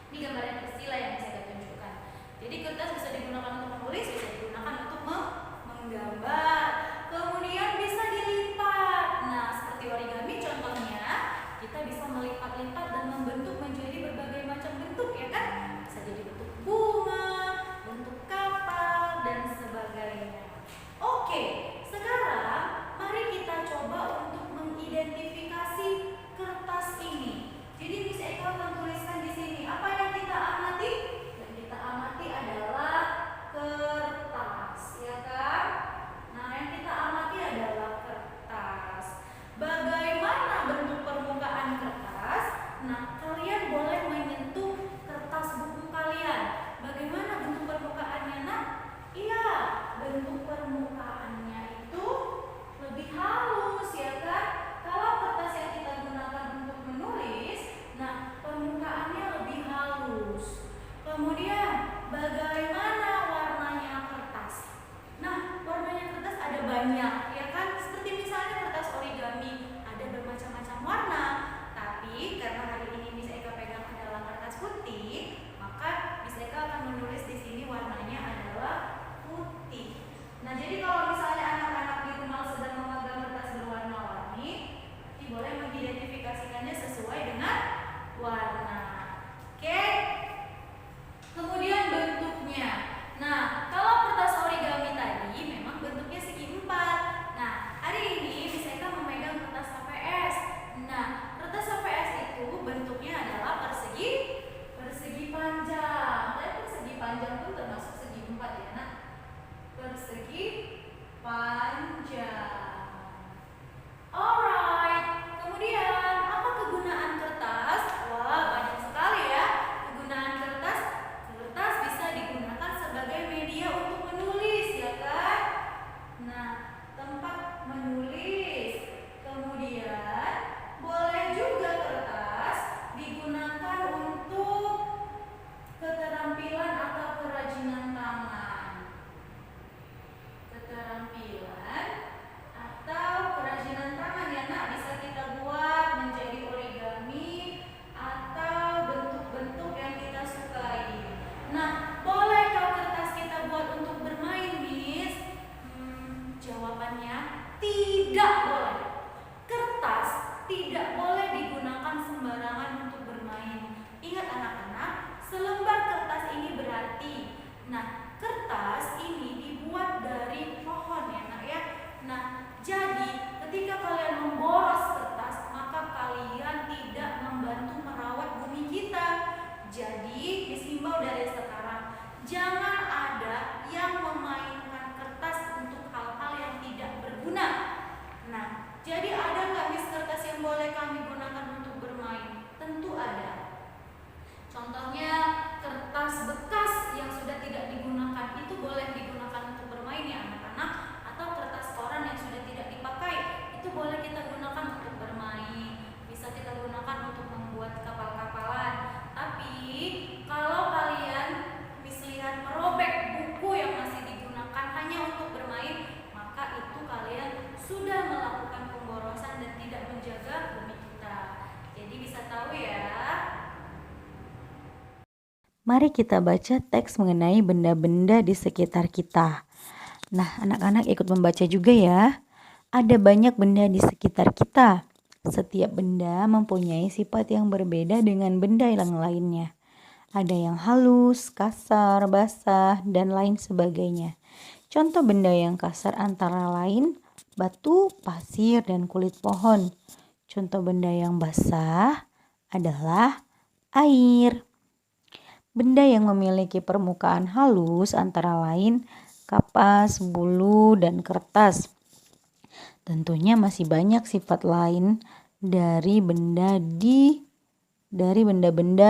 Ini gambar yang istilah yang saya tunjukkan. Jadi kertas bisa digunakan untuk menulis, bisa digunakan untuk menggambar. Kemudian bisa dilipat. Nah, seperti origami contohnya, kita bisa melipat-lipat dan membentuk menjadi berbagai macam bentuk, ya kan? Bisa jadi bentuk bunga, bentuk kapal, dan sebagainya. Oke, sekarang mari kita coba untuk mengidentifikasi kertas ini. Jadi Miss Eka akan tuliskan di sini apa yang kita amati. Yang kita amati adalah kertas, ya kan? Nah, yang kita amati adalah kertas. Bagaimana bentuk permukaan kertas? Nah, kalian boleh menyentuh kertas buku kalian. Bagaimana bentuk permukaannya, nak? Iya, bentuk permukaannya itu lebih halus, ya kan? Kalau kertas yang kita gunakan untuk menulis, nah permukaannya lebih halus. Kemudian bagaimana warnanya kertas? Nah, warnanya kertas ada banyak, ya kan? Seperti misalnya kertas origami, ada bermacam-macam warna. Tapi karena hari ini Miss Eka pegang adalah kertas putih, maka Miss Eka akan menulis di sini warnanya adalah putih. Nah, jadi kalau misalnya anak-anak di rumah sedang memegang kertas berwarna-warni, boleh mengidentifikasikannya sesuai dengan warna. Oke? Kemudian bentuknya. Nah, kalau kertas origami tadi memang bentuknya segi empat. Nah, hari ini Miss Eka memegang kertas HVS. Nah, kertas HVS itu bentuknya adalah persegi panjang. Tapi persegi panjang pun termasuk segi empat, ya nak? Persegi panjang. Alright, kemudian apa kegunaan kertas? Wah, banyak sekali ya kegunaan kertas. Kertas bisa digunakan sebagai media untuk menulis, ya kan? Nah, tempat menulis. Kemudian boleh juga kertas digunakan untuk keterampilan atau kerajinan tangan. Keterampilan atau kerajinan tangan, ya nak, bisa kita buat menjadi origami atau bentuk-bentuk yang kita sukai. Nah, bolehkah kertas kita buat untuk bermain, Miss? Jawabannya tidak boleh. Kertas tidak boleh digunakan sembarangan untuk bermain. Ingat anak-anak, selembar kertas ini berarti. Nah, kertas ini dibuat dari pohon, ya nak, ya. Nah, jadi ketika kalian memboros kertas, maka kalian tidak membantu merawat bumi kita. Jadi disimbau dari sekarang, jangan ada yang memainkan kertas untuk hal-hal yang tidak berguna. Nah, jadi ada nggak Miss kertas yang boleh kami gunakan untuk bermain? Tentu ada. Contohnya kertas bekas yang sudah tidak digunakan, itu boleh digunakan untuk bermain, ya anak-anak. Atau kertas koran yang sudah tidak dipakai, itu boleh kita gunakan untuk bermain. Bisa kita gunakan untuk membuat kapal-kapalan. Tapi kalau kalian lihat merobek buku yang masih digunakan hanya untuk bermain, maka itu kalian sudah melakukan pemborosan dan tidak menjaga bumi kita. Jadi bisa tahu ya. Mari kita baca teks mengenai benda-benda di sekitar kita. Nah, anak-anak ikut membaca juga ya. Ada banyak benda di sekitar kita. Setiap benda mempunyai sifat yang berbeda dengan benda yang lainnya. Ada yang halus, kasar, basah, dan lain sebagainya. Contoh benda yang kasar antara lain batu, pasir, dan kulit pohon. Contoh benda yang basah adalah air. Benda yang memiliki permukaan halus antara lain kapas, bulu, dan kertas. Tentunya masih banyak sifat lain dari benda-benda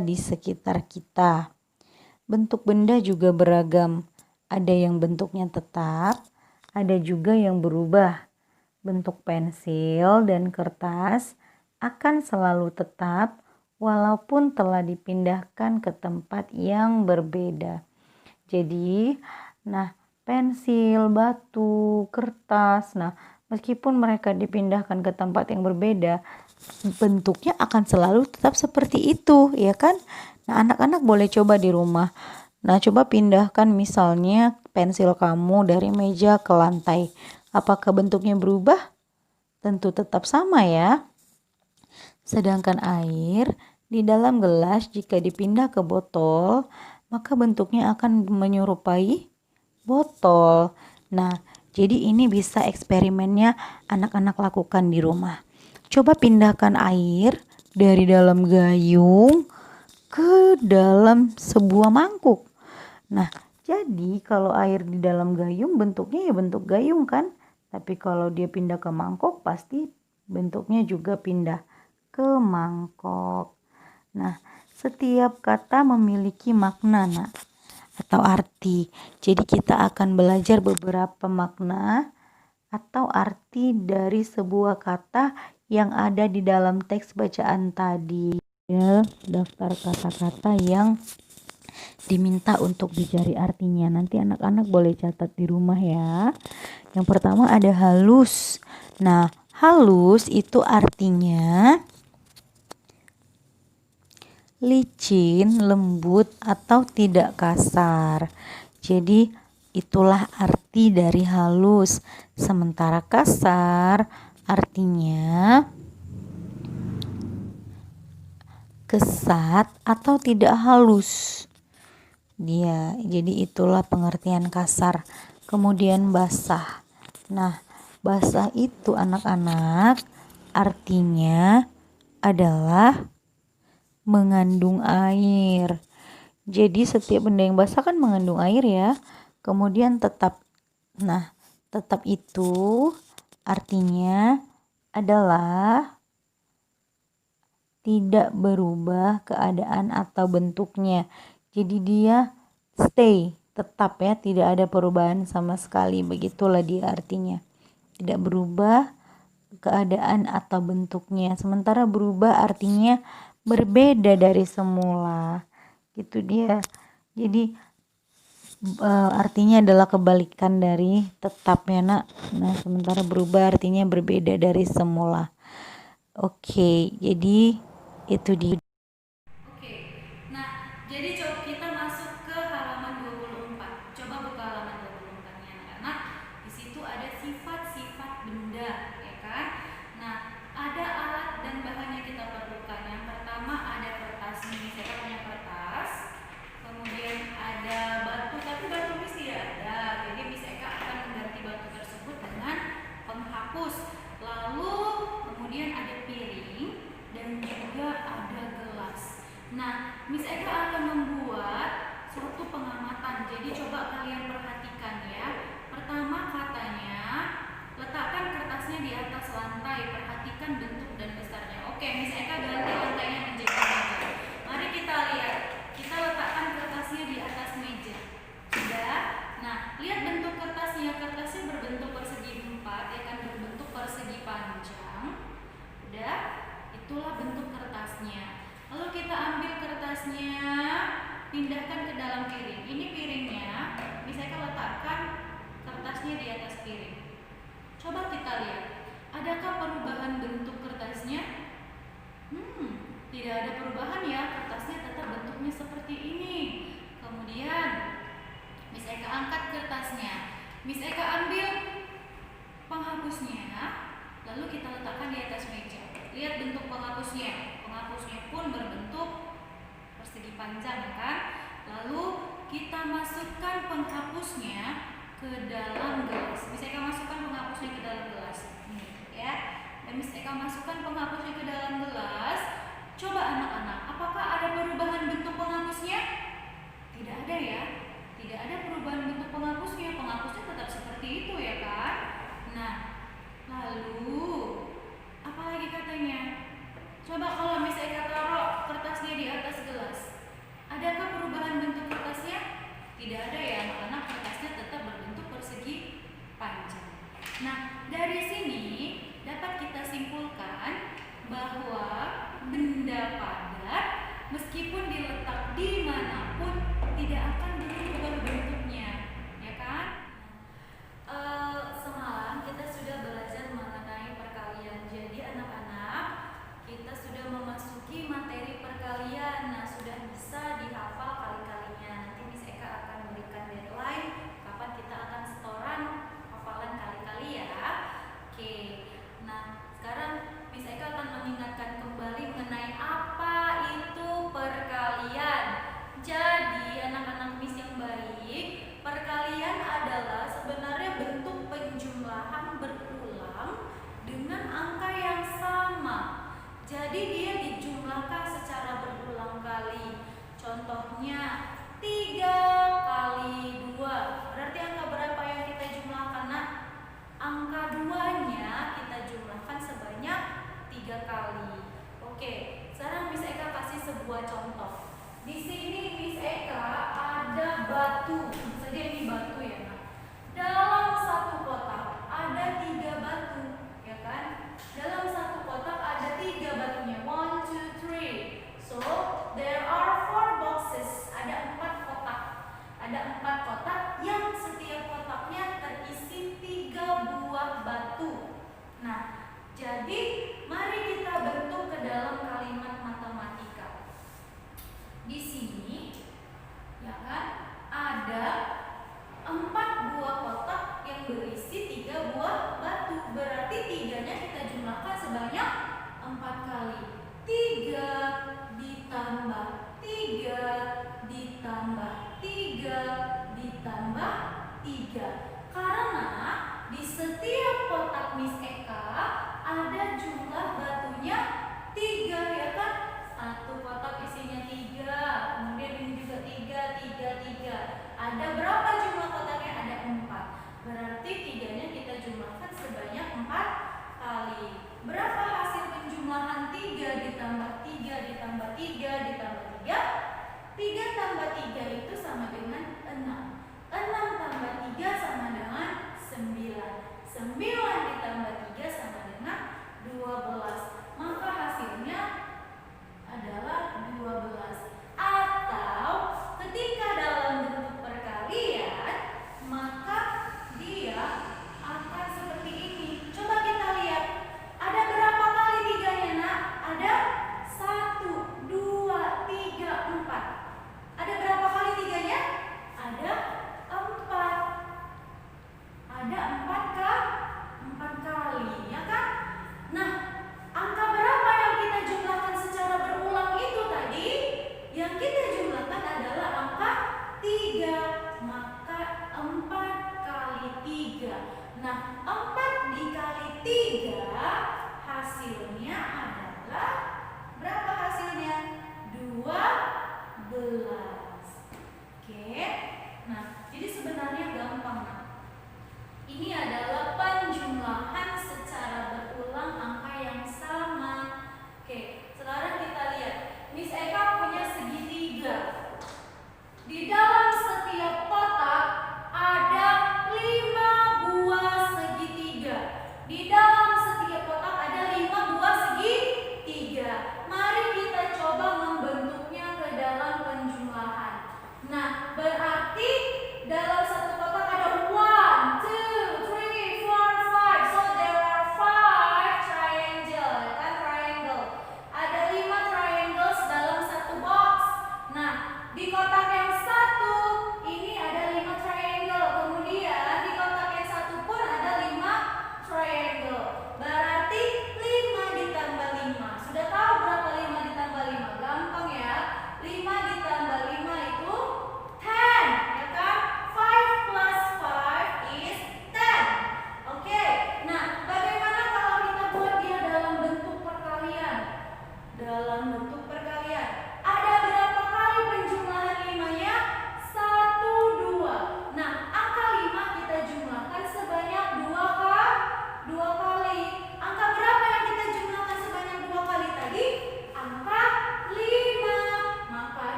di sekitar kita. Bentuk benda juga beragam. Ada yang bentuknya tetap, ada juga yang berubah. Bentuk pensil dan kertas akan selalu tetap walaupun telah dipindahkan ke tempat yang berbeda. Jadi, pensil, batu, kertas, meskipun mereka dipindahkan ke tempat yang berbeda, bentuknya akan selalu tetap seperti itu, ya kan? Nah, anak-anak boleh coba di rumah. Nah, coba pindahkan misalnya pensil kamu dari meja ke lantai. Apakah bentuknya berubah? Tentu tetap sama ya. Sedangkan air di dalam gelas jika dipindah ke botol, maka bentuknya akan menyerupai botol. Nah, jadi ini bisa eksperimennya anak-anak lakukan di rumah. Coba pindahkan air dari dalam gayung ke dalam sebuah mangkuk. Nah, jadi kalau air di dalam gayung bentuknya ya bentuk gayung kan? Tapi kalau dia pindah ke mangkok pasti bentuknya juga pindah ke mangkok. Nah, setiap kata memiliki makna, Nak, atau arti. Jadi kita akan belajar beberapa makna atau arti dari sebuah kata yang ada di dalam teks bacaan tadi. Ya, daftar kata-kata yang diminta untuk dicari artinya. Nanti anak-anak boleh catat di rumah ya. Yang pertama ada halus. Nah, halus itu artinya licin, lembut, atau tidak kasar. Jadi itulah arti dari halus. Sementara kasar artinya kesat atau tidak halus. Jadi itulah pengertian kasar. Kemudian basah. Nah, basah itu anak-anak artinya adalah mengandung air. Jadi setiap benda yang basah kan mengandung air ya. Kemudian tetap itu artinya adalah tidak berubah keadaan atau bentuknya. Jadi dia stay, tetap ya, tidak ada perubahan sama sekali. Begitulah dia artinya. Tidak berubah keadaan atau bentuknya. Sementara berubah artinya berbeda dari semula. Gitu dia. Jadi artinya adalah kebalikan dari tetap ya, Nak. Nah, sementara berubah artinya berbeda dari semula. Oke, jadi itu dia. Oke, nah jadi coba kita masuk ke halaman 24. Coba buka halaman 24-nya anak-anak. Di situ ada sifat-sifat benda, ya kan? Nah, ada alat dan bahan yang kita perlukan. Yang pertama ada kertas nih, saya punya kertas. Kemudian ada batu, tapi batu Miss tidak ada. Jadi Miss Eka akan mengganti batu tersebut dengan penghapus. Lalu kemudian ada piring dan juga ada gelas. Nah, Miss Eka akan membuat suatu pengamatan. Jadi coba kalian perhatikan ya. Pertama katanya, letakkan kertasnya di atas lantai. Perhatikan bentuk dan besarnya. Oke, Miss Eka ganti lantainya menjadi meja. Mari kita lihat. Kita letakkan kertasnya di atas meja. Sudah? Nah, lihat bentuk kertasnya. Kertasnya berbentuk persegi 4, ya kan, berbentuk persegi panjang. Udah? Itulah bentuk kertasnya. Lalu kita ambil kertasnya, pindahkan ke dalam piring. Ini piringnya, bisa kita letakkan kertasnya di atas piring. Coba kita lihat, adakah perubahan bentuk kertasnya? Tidak ada perubahan ya, kertasnya tetap bentuknya seperti ini. Kemudian Miss Eka angkat kertasnya, Miss Eka ambil penghapusnya, lalu kita letakkan di atas meja. Lihat bentuk penghapusnya. Penghapusnya pun berbentuk persegi panjang, kan? Lalu kita masukkan penghapusnya ke dalam gelas. Miss Eka masukkan penghapusnya ke dalam gelas. Nih, ya. Dan Miss Eka masukkan penghapusnya ke dalam gelas. Coba anak-anak, apakah ada perubahan bentuk penghapusnya? Tidak ada ya. Tidak ada perubahan bentuk penghapusnya. Penghapusnya tetap seperti itu ya kan? Nah, lalu apa lagi katanya? Coba kalau Miss Eka taruh kertasnya di atas gelas, adakah perubahan bentuk kertasnya? Tidak ada ya anak-anak, kertasnya tetap berbentuk persegi panjang. Nah, dari sini dapat kita simpulkan bahwa benda padat meskipun diletak dimanapun tidak akan berubah bentuknya, ya kan? Semalam kita sudah belajar mengenai perkalian. Jadi anak-anak, kita sudah memasuki materi perkalian. Nah, sudah bisa Jadi dia dijumlahkan secara berulang kali. Contohnya 3 kali 2. Berarti angka berapa yang kita jumlahkan, Nak? Angka 2-nya kita jumlahkan sebanyak 3 kali. Oke, sekarang Miss Eka kasih sebuah contoh. Di sini Miss Eka ada batu. Saja ini batu ya, Nak. Dalam satu kotak ada 3 batu, ya kan? Dalam satu kotak ada 3 batunya. 1, 2, 3. So, there are 4 boxes. Ada 4 kotak. Ada 4 kotak yang setiap kotaknya terisi 3 buah batu. Nah, jadi mari kita bentuk ke dalam kalimat matematika. Di sini, ya kan, ada 4 buah kotak yang berisi 3 buah batu. Berarti 3-nya kita jumlahkan sebanyak 4 kali. 3 ditambah 3 ditambah 3 ditambah 3. Karena di setiap kotak Miss Eka ada jumlah batunya 3, ya kan? Satu kotak isinya 3, kemudian ini juga 3, 3, 3. Ada berapa jumlah kotaknya? Ada 4. Berarti 3-nya kita jumlahkan sebanyak 4 kali. Berapa hasil penjumlahan 3 ditambah 3 ditambah 3 ditambah 3? 3 tambah 3 itu sama dengan 6.